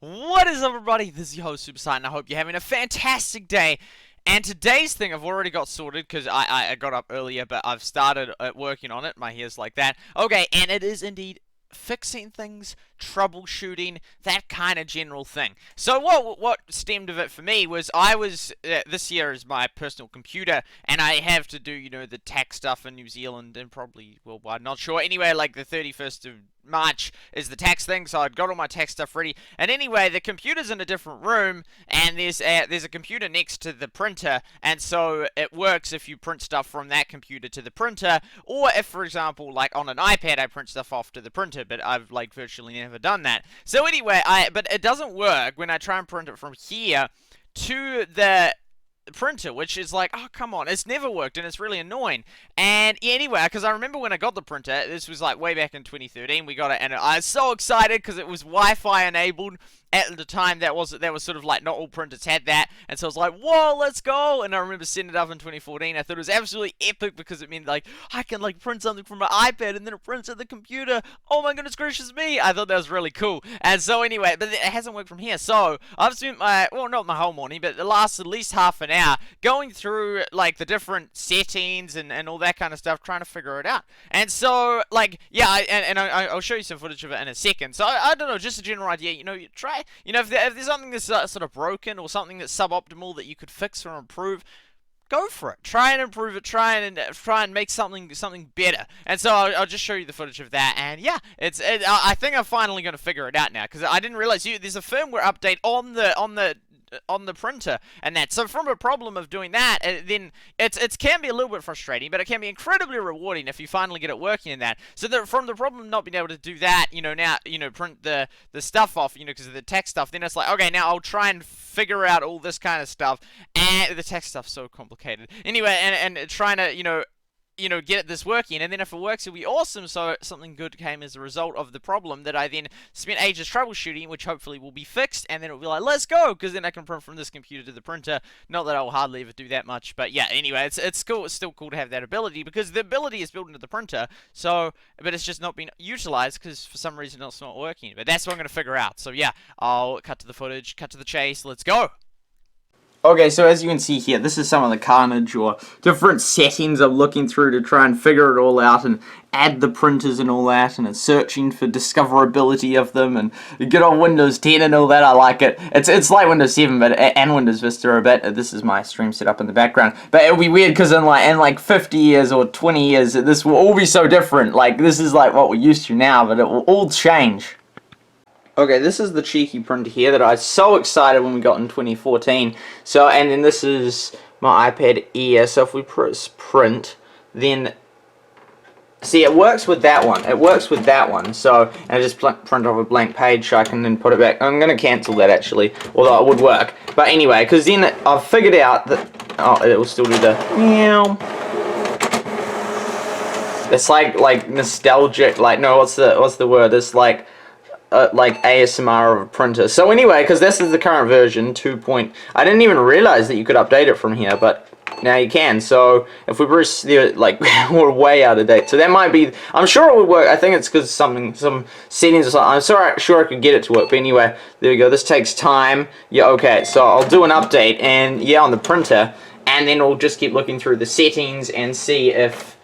What is up, everybody? This is your host, SuperSight, and I hope you're having a fantastic day. And today's thing I've already got sorted because I got up earlier, but I've started working on it. My hair's like that. Okay, and it is indeed fixing things, troubleshooting, that kind of general thing. So what stemmed of it for me was this year is my personal computer, and I have to do the tax stuff in New Zealand and probably worldwide, not sure. Anyway, like the 31st of March is the tax thing, so I'd got all my tax stuff ready. And anyway, the computer's in a different room, and there's a computer next to the printer, and so it works if you print stuff from that computer to the printer, or if, for example, like on an iPad, I print stuff off to the printer, but I've like virtually never done that. So anyway, but it doesn't work when I try and print it from here to the printer, which is like, oh, come on, it's never worked, and it's really annoying. And yeah, anyway, because I remember when I got the printer, this was like way back in 2013, we got it, and I was so excited because it was Wi-Fi enabled. At the time, that was sort of like not all printers had that, and so I was like, whoa, let's go. And I remember setting it up in 2014. I thought it was absolutely epic because it meant like I can like print something from my iPad and then it prints at the computer. Oh my goodness gracious me, I thought that was really cool. And so anyway, but it hasn't worked from here, so I've spent not my whole morning, but the last at least half an hour going through like the different settings and all that kind of stuff, trying to figure it out. And so like, yeah, I'll show you some footage of it in a second. So I don't know, just a general idea, you try, if there's something that's sort of broken or something that's suboptimal that you could fix or improve, go for it. Try and improve it. Try and make something better. And so I'll just show you the footage of that. And yeah, I think I'm finally going to figure it out now because I didn't realize there's a firmware update on the printer and that. So from a problem of doing that, then it can be a little bit frustrating, but it can be incredibly rewarding if you finally get it working in that. So that from the problem of not being able to do that, now print the stuff off, because of the text stuff, then it's like, okay, now I'll try and figure out all this kind of stuff, and the text stuff's so complicated. Anyway, and trying to get this working, and then if it works, it'll be awesome. So something good came as a result of the problem that I then spent ages troubleshooting, which hopefully will be fixed, and then it'll be like, let's go, because then I can print from this computer to the printer. Not that I'll hardly ever do that much, but yeah, anyway, it's cool. It's still cool to have that ability, because the ability is built into the printer, so, but it's just not being utilized, because for some reason it's not working. But that's what I'm going to figure out. So yeah, I'll cut to the footage, cut to the chase, let's go! Okay, so as you can see here, this is some of the carnage or different settings I'm looking through to try and figure it all out and add the printers and all that, and it's searching for discoverability of them, and you get on Windows 10 and all that. I like it. It's like Windows 7 and Windows Vista a bit. This is my stream setup in the background, but it'll be weird because in like 50 years or 20 years, this will all be so different. Like, this is like what we're used to now, but it will all change. Okay, this is the cheeky printer here that I was so excited when we got in 2014. So, and then this is my iPad Air. So if we press print, then see, it works with that one. It works with that one. So, and I just print off a blank page, so I can then put it back. I'm going to cancel that actually, although it would work. But anyway, because then I've figured out that, oh, it will still do the meow. It's like nostalgic. Like, no, what's the word? It's like ASMR of a printer. So anyway, because this is the current version 2. I didn't even realize that you could update it from here, but now you can. So if we press the we're way out of date. So that might be. I'm sure it would work. I think it's because some settings or something. I'm sure I could get it to work. But anyway, there we go. This takes time. Yeah. Okay. So I'll do an update, and yeah, on the printer, and then we'll just keep looking through the settings and see if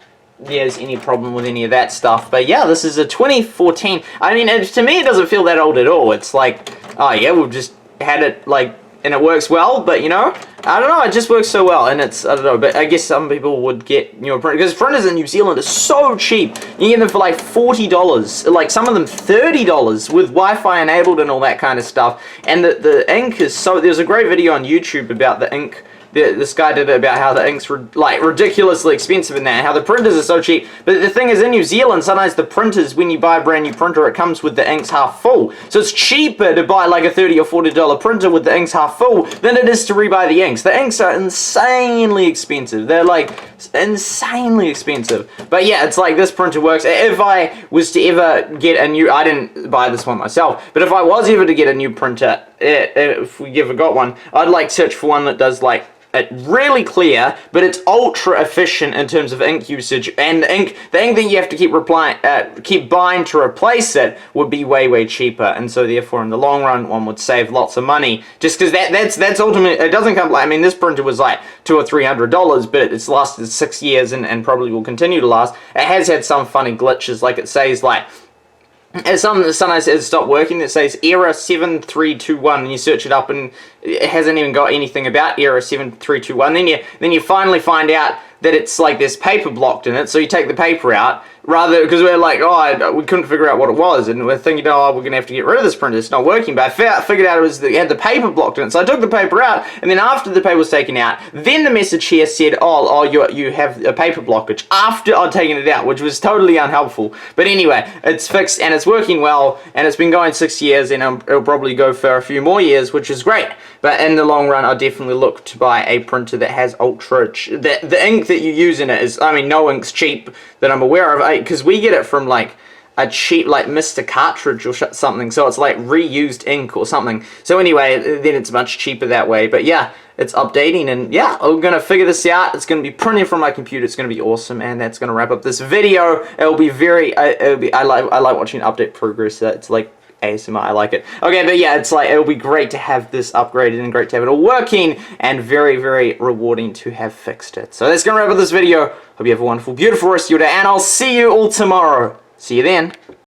there's any problem with any of that stuff. But yeah, this is a 2014. I mean, to me, it doesn't feel that old at all. It's like, oh yeah, we've just had it, like, and it works well, but I don't know, it just works so well, and it's, I don't know, but I guess some people would get newer printers, because printers in New Zealand are so cheap. You can get them for like $40, like some of them $30 with Wi-Fi enabled and all that kind of stuff, and the ink is so, there's a great video on YouTube about the ink. This guy did it about how the ink's like ridiculously expensive in that, how the printers are so cheap. But the thing is, in New Zealand, sometimes the printers, when you buy a brand new printer, it comes with the inks half full. So it's cheaper to buy like a $30 or $40 printer with the inks half full than it is to rebuy the inks. The inks are insanely expensive. They're like insanely expensive. But yeah, it's like this printer works. If I was to ever get a new, I didn't buy this one myself, but if I was ever to get a new printer, if we ever got one, I'd like to search for one that does like it really clear, but it's ultra efficient in terms of ink usage, and the ink that you have to keep buying to replace it would be way cheaper, and so therefore in the long run one would save lots of money. Just because that's ultimate. It doesn't come like, I mean, this printer was like $200 or $300, but it's lasted 6 years and probably will continue to last. It has had some funny glitches, like it says like. Sometimes it stopped working. It says error 7321, and you search it up, and it hasn't even got anything about error 7321. Then you finally find out that it's like there's paper blocked in it. So you take the paper out, because we're like, we couldn't figure out what it was, and we're thinking, we're gonna have to get rid of this printer. It's not working. But I figured out it was it had the paper blocked in it. So I took the paper out, and then after the paper was taken out, then the message here said, you have a paper blockage after I'd taken it out, which was totally unhelpful. But anyway, it's fixed and it's working well, and it's been going 6 years, and it'll probably go for a few more years, which is great. But in the long run, I'll definitely look to buy a printer that has the ink that you use in it is, I mean, no ink's cheap that I'm aware of, because we get it from like a cheap like Mr. Cartridge or something, so it's like reused ink or something. So anyway, then it's much cheaper that way. But yeah, it's updating, and yeah, I'm gonna figure this out. It's gonna be printing from my computer. It's gonna be awesome, and that's gonna wrap up this video. It'll be I like watching update progress. It's like ASMR, I like it. Okay, but yeah, it's like, it'll be great to have this upgraded and great to have it all working, and very rewarding to have fixed it. So that's gonna wrap up this video. Hope you have a wonderful, beautiful rest of your day, and I'll see you all tomorrow. See you then.